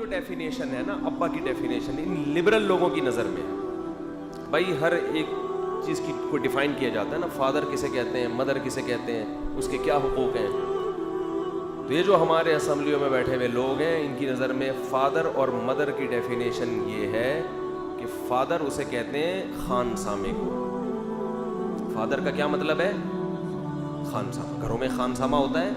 جو ڈیفینیشن ہے نا, ابا کی ڈیفینیشن ان لبرل لوگوں کی نظر میں ہے بھائی, ہر ایک چیز کی کو ڈیفائن کیا جاتا ہے نا, فادر کسے کہتے ہیں, مدر کسے کہتے ہیں, اس کے کیا حقوق ہیں. تو یہ جو ہمارے اسمبلیوں میں بیٹھے ہوئے لوگ ہیں, ان کی نظر میں فادر اور مدر کی ڈیفینیشن یہ ہے کہ فادر اسے کہتے ہیں خان سامے کو. فادر کا کیا مطلب ہے؟ خان سامہ. گھروں میں خان سامہ ہوتا ہے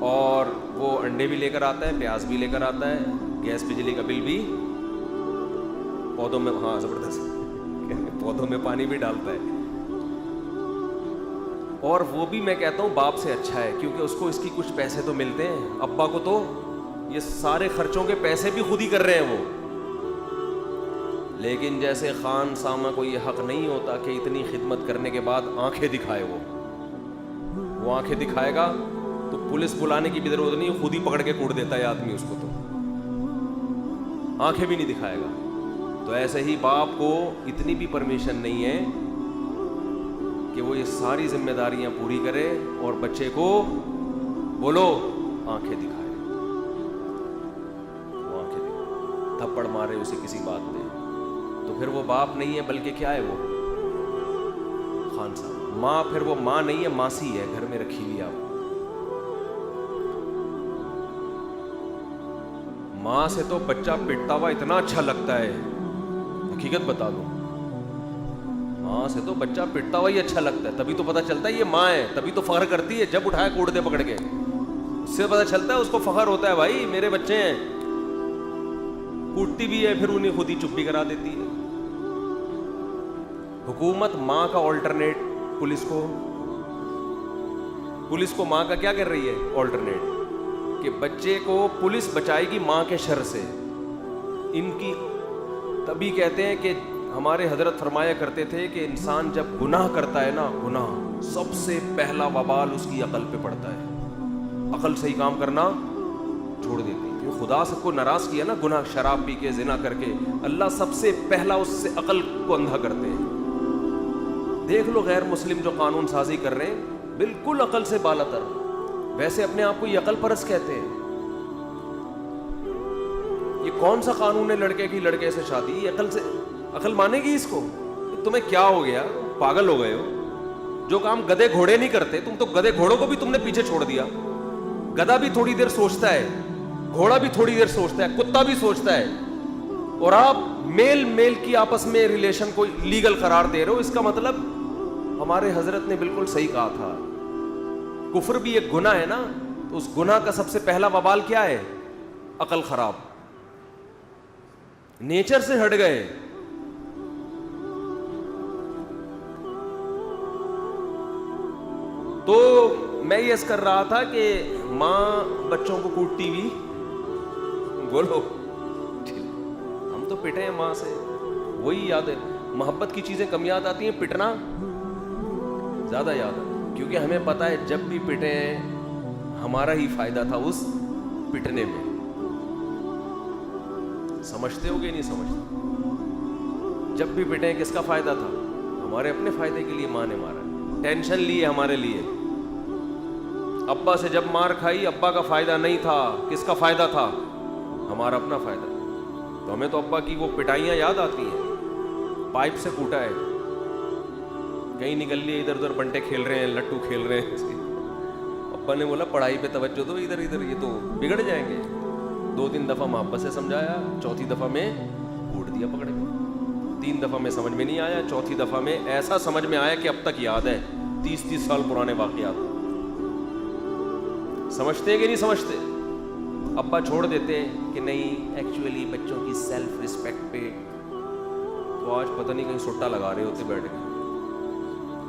اور وہ انڈے بھی لے کر آتا ہے, پیاز بھی لے کر آتا ہے, گیس بجلی کا بل بھی, پودوں میں, ہاں زبردست, پودوں میں پانی بھی ڈالتا ہے. اور وہ بھی میں کہتا ہوں باپ سے اچھا ہے, کیونکہ اس کو اس کی کچھ پیسے تو ملتے ہیں. ابا کو تو یہ سارے خرچوں کے پیسے بھی خود ہی کر رہے ہیں وہ. لیکن جیسے خان سامہ کو یہ حق نہیں ہوتا کہ اتنی خدمت کرنے کے بعد آنکھیں دکھائے. وہ آنکھیں دکھائے گا تو پولیس بلانے کی بھی ضرورت نہیں, خود ہی پکڑ کے کوٹ دیتا ہے آدمی اس کو, تو آنکھیں بھی نہیں دکھائے گا. تو ایسے ہی باپ کو اتنی بھی پرمیشن نہیں ہے کہ وہ یہ ساری ذمہ داریاں پوری کرے اور بچے کو بولو آنکھیں دکھائے. وہ آنکھیں دکھائے, تھپڑ مارے اسے کسی بات پہ, تو پھر وہ باپ نہیں ہے بلکہ کیا ہے, وہ خان صاحب. ماں پھر وہ ماں نہیں ہے, ماسی ہے, گھر میں رکھی ہوئی. آپ ماں سے تو بچہ پٹتا ہوا اتنا اچھا لگتا ہے, حقیقت بتا دو, ماں سے تو بچہ پٹتا ہوا ہی اچھا لگتا ہے. تبھی تو پتہ چلتا ہے یہ ماں ہے, تبھی تو فخر کرتی ہے جب اٹھائے کوڑ دے پکڑ کے. اس سے پتہ چلتا ہے اس کو فخر ہوتا ہے, بھائی میرے بچے ہیں. کوٹتی بھی ہے, پھر انہیں خود ہی چپ بھی کرا دیتی ہے. حکومت ماں کا آلٹرنیٹ پولیس کو ماں کا کیا کر رہی ہے آلٹرنیٹ, کہ بچے کو پولیس بچائے گی ماں کے شر سے. ان کی تبھی کہتے ہیں کہ ہمارے حضرت فرمایا کرتے تھے کہ انسان جب گناہ کرتا ہے نا, گناہ سب سے پہلا وبال اس کی عقل پہ پڑتا ہے. عقل سے ہی کام کرنا چھوڑ دیتی ہے. خدا سب کو ناراض کیا نا, گناہ شراب پی کے, زنا کر کے, اللہ سب سے پہلا اس سے عقل کو اندھا کرتے ہیں. دیکھ لو غیر مسلم جو قانون سازی کر رہے ہیں, بالکل عقل سے بالا تر. ویسے اپنے آپ کو یہ عقل پرست کہتے ہیں. یہ کون سا قانون ہے لڑکے کی لڑکے سے شادی, یہ عقل سے, عقل مانے گی اس کو؟ تمہیں کیا ہو گیا, پاگل ہو گئے ہو؟ جو کام گدھے گھوڑے نہیں کرتے, تم تو گدھے گھوڑوں کو بھی تم نے پیچھے چھوڑ دیا. گدھا بھی تھوڑی دیر سوچتا ہے, گھوڑا بھی تھوڑی دیر سوچتا ہے, کتا بھی سوچتا ہے, اور آپ میل کی آپس میں ریلیشن کو لیگل قرار دے رہے ہو. اس کا مطلب ہمارے حضرت نے بالکل صحیح کہا تھا, کفر بھی ایک گناہ ہے نا, تو اس گناہ کا سب سے پہلا وبال کیا ہے؟ عقل خراب. نیچر سے ہٹ گئے. تو میں یہ کر رہا تھا کہ ماں بچوں کو کوٹتی ہوئی, بولو ہم تو پٹے ہیں ماں سے, وہی یاد ہے. محبت کی چیزیں کم یاد آتی ہیں, پٹنا زیادہ یاد آتا ہے, کیونکہ ہمیں پتا ہے جب بھی پٹے ہیں ہمارا ہی فائدہ تھا اس پٹنے میں. سمجھتے ہو کہ نہیں سمجھتے؟ جب بھی پٹے ہیں کس کا فائدہ تھا؟ ہمارے اپنے فائدے کے لیے ماں نے مارا, ٹینشن لی ہے ہمارے لیے. ابا سے جب مار کھائی, ابا کا فائدہ نہیں تھا, کس کا فائدہ تھا؟ ہمارا اپنا فائدہ. تو ہمیں تو ابا کی وہ پٹائیاں یاد آتی ہیں, پائپ سے کوٹا ہے, کہیں نکل لیے, ادھر ادھر بنٹے کھیل رہے ہیں, لٹو کھیل رہے ہیں. ابا نے بولا پڑھائی پہ توجہ دو, ادھر ادھر یہ تو بگڑ جائیں گے. 2-3 دفعہ محبت سے سمجھایا, 4تھی دفعہ میں کوٹ دیا پکڑ کے. 3 دفعہ میں سمجھ میں نہیں آیا, 4تھی دفعہ میں ایسا سمجھ میں آیا کہ اب تک یاد ہے, 30 سال پرانے واقعات. سمجھتے ہیں کہ نہیں سمجھتے؟ ابا چھوڑ دیتے ہیں کہ نہیں ایکچولی بچوں کی سیلف رسپیکٹ پہ, تو آج پتہ نہیں کہیں سٹا لگا رہے ہوتے بیٹھ کے.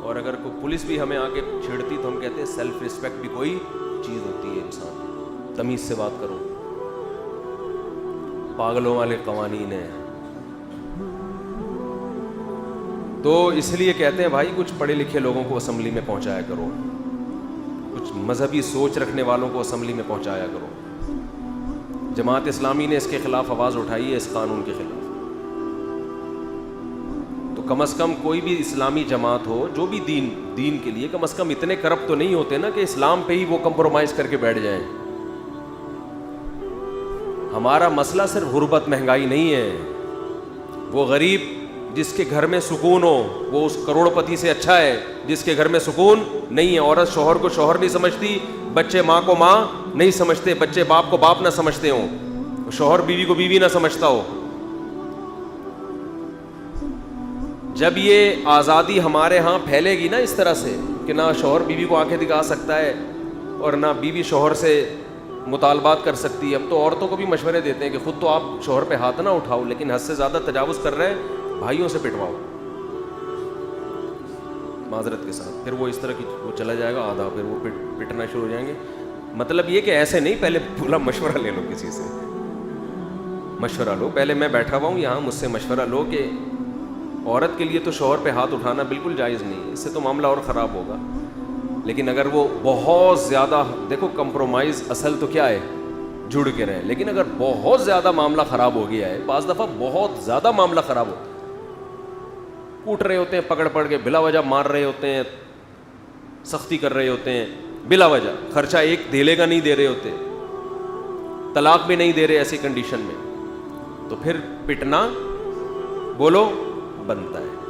اور اگر کوئی پولیس بھی ہمیں آگے چھیڑتی تو ہم کہتے ہیں سیلف رسپیکٹ بھی کوئی چیز ہوتی ہے انسان, تمیز سے بات کرو. پاگلوں والے قوانین ہیں. تو اس لیے کہتے ہیں بھائی کچھ پڑھے لکھے لوگوں کو اسمبلی میں پہنچایا کرو, کچھ مذہبی سوچ رکھنے والوں کو اسمبلی میں پہنچایا کرو. جماعت اسلامی نے اس کے خلاف آواز اٹھائی ہے, اس قانون کے خلاف. تو کم از کم کوئی بھی اسلامی جماعت ہو, جو بھی دین کے لیے, کم از کم اتنے کرپٹ تو نہیں ہوتے نا کہ اسلام پہ ہی وہ کمپرومائز کر کے بیٹھ جائیں. ہمارا مسئلہ صرف غربت مہنگائی نہیں ہے. وہ غریب جس کے گھر میں سکون ہو وہ اس کروڑ پتی سے اچھا ہے جس کے گھر میں سکون نہیں ہے. عورت شوہر کو شوہر نہیں سمجھتی, بچے ماں کو ماں نہیں سمجھتے, بچے باپ کو باپ نہ سمجھتے ہوں, شوہر بیوی کو بیوی نہ سمجھتا ہو. جب یہ آزادی ہمارے ہاں پھیلے گی نا اس طرح سے کہ نہ شوہر بیوی کو آنکھیں دکھا سکتا ہے اور نہ بیوی شوہر سے مطالبات کر سکتی ہے. اب تو عورتوں کو بھی مشورے دیتے ہیں کہ خود تو آپ شوہر پہ ہاتھ نہ اٹھاؤ, لیکن حد سے زیادہ تجاوز کر رہے ہیں بھائیوں سے پٹواؤ معذرت کے ساتھ. پھر وہ اس طرح کی وہ چلا جائے گا آدھا, پھر وہ پٹنا شروع ہو جائیں گے. مطلب یہ کہ ایسے نہیں, پہلے پورا مشورہ لے لو, کسی سے مشورہ لو. پہلے میں بیٹھا ہوا ہوں یہاں, مجھ سے مشورہ لو کہ عورت کے لیے تو شوہر پہ ہاتھ اٹھانا بالکل جائز نہیں, اس سے تو معاملہ اور خراب ہوگا. لیکن اگر وہ بہت زیادہ, دیکھو کمپرومائز اصل تو کیا ہے, جڑ کے رہیں, لیکن اگر بہت زیادہ معاملہ خراب ہو گیا ہے, بعض دفعہ بہت زیادہ معاملہ خراب ہو, کوٹ رہے ہوتے ہیں پکڑ پڑ کے, بلا وجہ مار رہے ہوتے ہیں, سختی کر رہے ہوتے ہیں بلا وجہ, خرچہ ایک دھیلے کا نہیں دے رہے ہوتے, طلاق بھی نہیں دے رہے ایسی کنڈیشن میں, تو پھر پٹنا بولو بنتا ہے,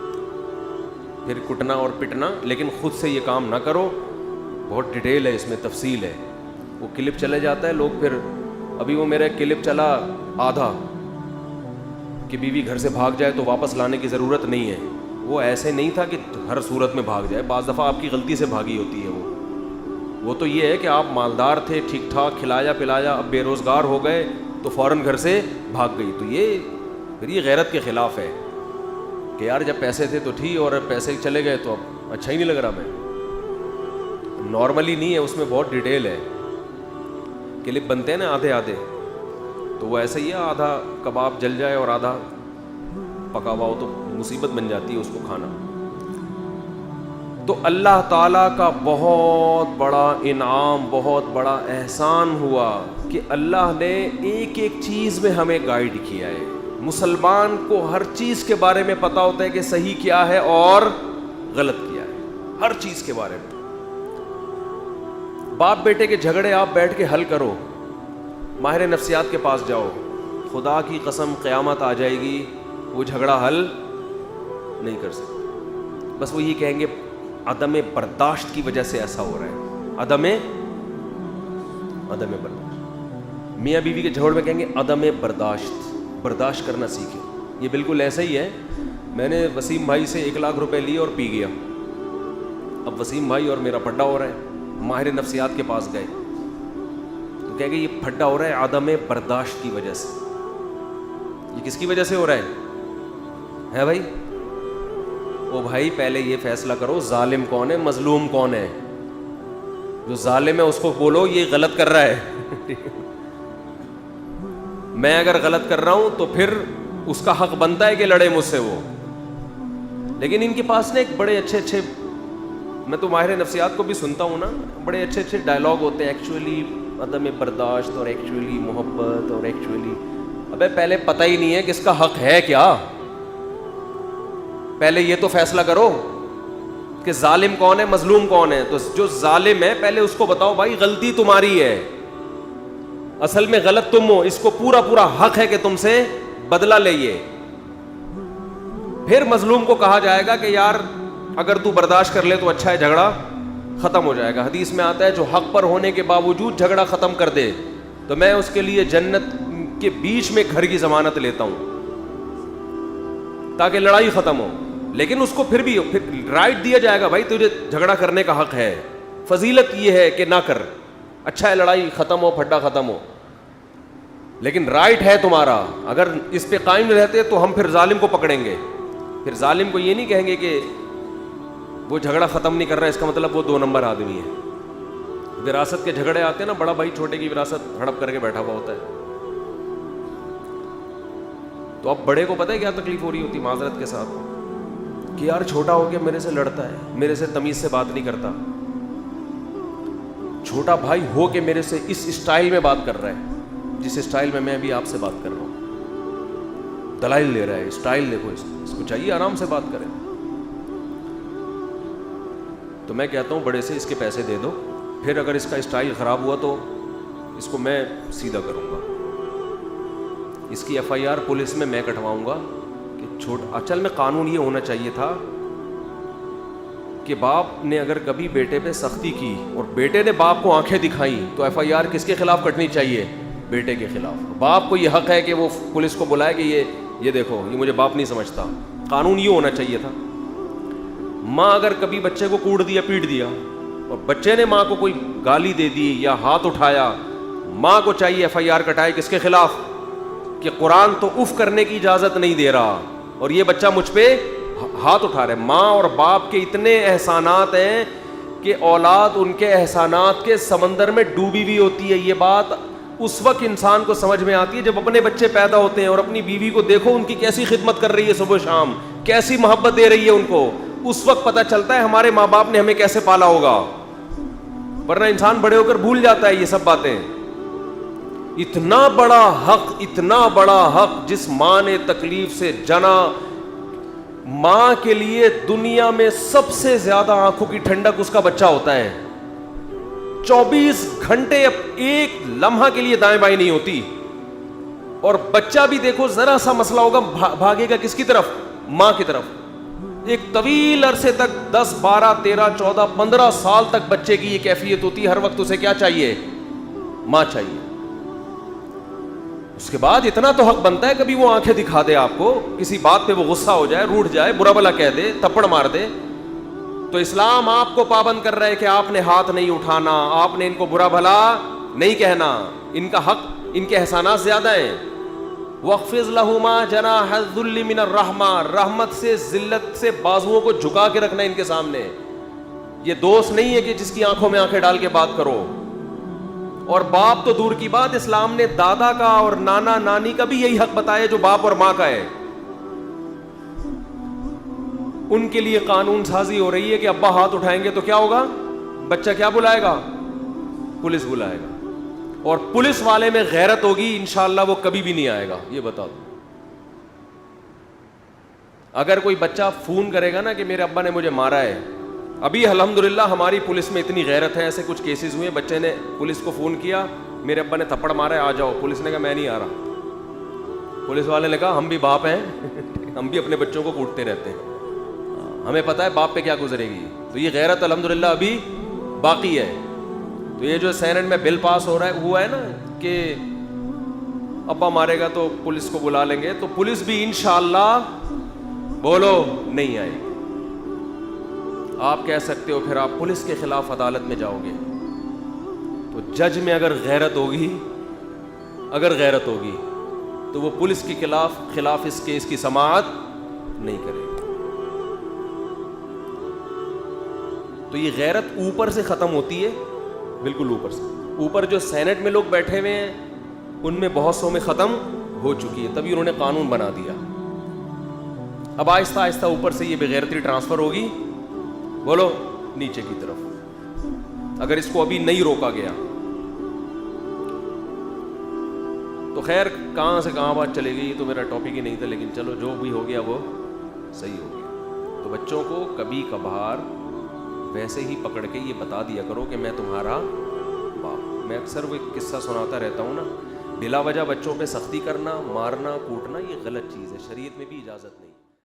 پھر کٹنا اور پٹنا. لیکن خود سے یہ کام نہ کرو, بہت ڈیٹیل ہے اس میں, تفصیل ہے. وہ کلپ چلے جاتا ہے, لوگ پھر ابھی وہ میرا کلپ چلا آدھا کہ بیوی گھر سے بھاگ جائے تو واپس لانے کی ضرورت نہیں ہے. وہ ایسے نہیں تھا کہ ہر صورت میں بھاگ جائے, بعض دفعہ آپ کی غلطی سے بھاگی ہوتی ہے. وہ تو یہ ہے کہ آپ مالدار تھے, ٹھیک ٹھاک کھلایا پلایا, اب بے روزگار ہو گئے تو فوراً گھر سے بھاگ گئی. تو یہ پھر یہ غیرت کے خلاف ہے کہ یار جب پیسے تھے تو ٹھیک, اور پیسے چلے گئے تو اب اچھا ہی نہیں لگ رہا. میں نارملی نہیں ہے, اس میں بہت ڈیٹیل ہے. کلپ بنتے ہیں نا آدھے آدھے, تو وہ ایسا ہی ہے, آدھا کباب جل جائے اور آدھا پکا ہوا ہو تو مصیبت بن جاتی ہے اس کو کھانا. تو اللہ تعالیٰ کا بہت بڑا انعام, بہت بڑا احسان ہوا کہ اللہ نے ایک ایک چیز میں ہمیں گائیڈ کیا ہے. مسلمان کو ہر چیز کے بارے میں پتا ہوتا ہے کہ صحیح کیا ہے اور غلط کیا ہے, ہر چیز کے بارے میں. باپ بیٹے کے جھگڑے آپ بیٹھ کے حل کرو, ماہر نفسیات کے پاس جاؤ, خدا کی قسم قیامت آ جائے گی وہ جھگڑا حل نہیں کر سکتے. بس وہ یہ کہیں گے عدم برداشت کی وجہ سے ایسا ہو رہا ہے, عدم برداشت. میاں بیوی کے جھگڑے میں کہیں گے عدم برداشت کرنا سیکھیں. یہ بالکل ایسا ہی ہے. میں نے وسیم بھائی سے 1,00,000 روپے لیے اور پی گیا. اب وسیم بھائی اور میرا پھڈا ہو رہا ہے, ماہر نفسیات کے پاس گئے تو کہہ گئے یہ پھڈا ہو رہا ہے عدم برداشت کی وجہ سے. یہ کس کی وجہ سے ہو رہا ہے بھائی؟ او بھائی پہلے یہ فیصلہ کرو ظالم کون ہے, مظلوم کون ہے. جو ظالم ہے اس کو بولو یہ غلط کر رہا ہے. میں اگر غلط کر رہا ہوں تو پھر اس کا حق بنتا ہے کہ لڑے مجھ سے وہ. لیکن ان کے پاس نا ایک بڑے اچھے, میں تو ماہر نفسیات کو بھی سنتا ہوں نا, بڑے اچھے ڈائلاگ ہوتے ہیں. ایکچولی عدم برداشت اور ایکچولی محبت اور ایکچولی, ابے پہلے پتہ ہی نہیں ہے کہ اس کا حق ہے کیا. پہلے یہ تو فیصلہ کرو کہ ظالم کون ہے, مظلوم کون ہے. تو جو ظالم ہے پہلے اس کو بتاؤ بھائی غلطی تمہاری ہے, اصل میں غلط تم ہو, اس کو پورا حق ہے کہ تم سے بدلہ لئیے. پھر مظلوم کو کہا جائے گا کہ یار اگر تو برداشت کر لے تو اچھا ہے, جھگڑا ختم ہو جائے گا. حدیث میں آتا ہے جو حق پر ہونے کے باوجود جھگڑا ختم کر دے تو میں اس کے لیے جنت کے بیچ میں گھر کی ضمانت لیتا ہوں تاکہ لڑائی ختم ہو. لیکن اس کو پھر رائٹ دیا جائے گا, بھائی تجھے جھگڑا کرنے کا حق ہے, فضیلت یہ ہے کہ نہ کر, اچھا ہے لڑائی ختم ہو, پھڈا ختم ہو, لیکن رائٹ ہے تمہارا. اگر اس پہ قائم رہتے تو ہم پھر ظالم کو پکڑیں گے. پھر ظالم کو یہ نہیں کہیں گے کہ وہ جھگڑا ختم نہیں کر رہا ہے, اس کا مطلب وہ 2 نمبر آدمی ہے. وراثت کے جھگڑے آتے ہیں نا, بڑا بھائی چھوٹے کی وراثت ہڑپ کر کے بیٹھا ہوا ہوتا ہے. تو اب بڑے کو پتہ ہے کیا تکلیف ہو رہی ہوتی معذرت کے ساتھ, کہ یار چھوٹا ہو کے میرے سے لڑتا ہے, میرے سے تمیز سے بات نہیں کرتا. چھوٹا بھائی ہو کے میرے سے اس اسٹائل میں بات کر رہا ہے جس اسٹائل میں میں ابھی آپ سے بات کر رہا ہوں, دلائل لے رہا ہے, اسٹائل دیکھو اس کو چاہیے آرام سے بات کریں. تو میں کہتا ہوں بڑے سے اس کے پیسے دے دو, پھر اگر اس کا اسٹائل خراب ہوا تو اس کو میں سیدھا کروں گا. اس کی FIR پولیس میں کٹواؤں گا کہ اصل میں قانون یہ ہونا چاہیے تھا کہ باپ نے اگر کبھی بیٹے پہ سختی کی اور بیٹے نے باپ کو آنکھیں دکھائیں تو FIR کس کے خلاف کٹنی چاہیے؟ بیٹے کے خلاف. باپ کو یہ حق ہے کہ وہ پولیس کو بلائے کہ یہ دیکھو یہ مجھے باپ نہیں سمجھتا. قانون یہ ہونا چاہیے تھا. ماں اگر کبھی بچے کو کوڑ دیا پیٹ دیا اور بچے نے ماں کو کوئی گالی دے دی یا ہاتھ اٹھایا, ماں کو چاہیے FIR کٹائے کس کے خلاف؟ کہ قرآن تو اف کرنے کی اجازت نہیں دے رہا اور یہ بچہ مجھ پہ ہاتھ اٹھا رہے. ماں اور باپ کے اتنے احسانات ہیں کہ اولاد ان کے احسانات کے سمندر میں ڈوبی ہوئی ہوتی ہے. یہ بات اس وقت انسان کو سمجھ میں آتی ہے جب اپنے بچے پیدا ہوتے ہیں اور اپنی بیوی کو دیکھو ان کی کیسی خدمت کر رہی ہے صبح شام, کیسی محبت دے رہی ہے ان کو. اس وقت پتہ چلتا ہے ہمارے ماں باپ نے ہمیں کیسے پالا ہوگا, ورنہ انسان بڑے ہو کر بھول جاتا ہے یہ سب باتیں. اتنا بڑا حق جس ماں نے تکلیف سے جنا, ماں کے لیے دنیا میں سب سے زیادہ آنکھوں کی ٹھنڈک اس کا بچہ ہوتا ہے. 24 گھنٹے ایک لمحہ کے لیے دائیں بائیں نہیں ہوتی. اور بچہ بھی دیکھو ذرا سا مسئلہ ہوگا بھاگے گا کس کی طرف؟ ماں کی طرف. ایک طویل عرصے تک 10 12 13 14 15 سال تک بچے کی یہ کیفیت ہوتی ہے. ہر وقت اسے کیا چاہیے؟ ماں چاہیے. اس کے بعد اتنا تو حق بنتا ہے کبھی وہ آنکھیں دکھا دے آپ کو, کسی بات پہ وہ غصہ ہو جائے, روٹھ جائے, برا بھلا کہہ دے, تھپڑ مار دے, تو اسلام آپ کو پابند کر رہا ہے کہ آپ نے ہاتھ نہیں اٹھانا, آپ نے ان کو برا بھلا نہیں کہنا. ان کا حق, ان کے احسانات زیادہ ہیں. وَاخْفِضْ لَهُمَا جَنَاحَ الذُّلِّ مِنَ الرَّحْمَةِ, رحمت سے ذلت سے بازوؤں کو جھکا کے رکھنا ان کے سامنے. یہ دوست نہیں ہے کہ جس کی آنکھوں میں آنکھیں ڈال کے بات کرو. اور باپ تو دور کی بات, اسلام نے دادا کا اور نانا نانی کا بھی یہی حق بتایا جو باپ اور ماں کا ہے. ان کے لیے قانون سازی ہو رہی ہے کہ ابا ہاتھ اٹھائیں گے تو کیا ہوگا؟ بچہ کیا بلائے گا؟ پولیس بلائے گا. اور پولیس والے میں غیرت ہوگی انشاءاللہ وہ کبھی بھی نہیں آئے گا. یہ بتا دو, اگر کوئی بچہ فون کرے گا نا کہ میرے ابا نے مجھے مارا ہے, ابھی الحمدللہ ہماری پولیس میں اتنی غیرت ہے, ایسے کچھ کیسز ہوئے, بچے نے پولیس کو فون کیا میرے ابا نے تھپڑ مارا ہے آ جاؤ. پولیس نے کہا میں نہیں آ رہا. پولیس والے نے کہا ہم بھی باپ ہیں ہم بھی اپنے بچوں کو کوٹتے رہتے ہیں, ہمیں پتہ ہے باپ پہ کیا گزرے گی. تو یہ غیرت الحمدللہ ابھی باقی ہے. تو یہ جو سینٹ میں بل پاس ہوا ہے نا کہ ابا مارے گا تو پولیس کو بلا لیں گے, تو پولیس بھی انشاءاللہ بولو نہیں آئے گی. آپ کہہ سکتے ہو پھر آپ پولیس کے خلاف عدالت میں جاؤ گے, تو جج میں اگر غیرت ہوگی تو وہ پولیس کے خلاف اس کیس کی سماعت نہیں کرے گا. تو یہ غیرت اوپر سے ختم ہوتی ہے, بالکل اوپر سے. اوپر جو سینٹ میں لوگ بیٹھے ہوئے ہیں ان میں بہت سو میں ختم ہو چکی ہے, تبھی انہوں نے قانون بنا دیا. اب آہستہ آہستہ اوپر سے یہ بغیرتی ٹرانسفر ہوگی بولو نیچے کی طرف, اگر اس کو ابھی نہیں روکا گیا تو. خیر کہاں سے کہاں بات چلے گئی, یہ تو میرا ٹاپک ہی نہیں تھا, لیکن چلو جو بھی ہو گیا وہ صحیح ہو گیا. تو بچوں کو کبھی کبھار ویسے ہی پکڑ کے یہ بتا دیا کرو کہ میں تمہارا باپ. میں اکثر وہ ایک قصہ سناتا رہتا ہوں نا, بلا وجہ بچوں پہ سختی کرنا, مارنا, کوٹنا یہ غلط چیز ہے, شریعت میں بھی اجازت نہیں.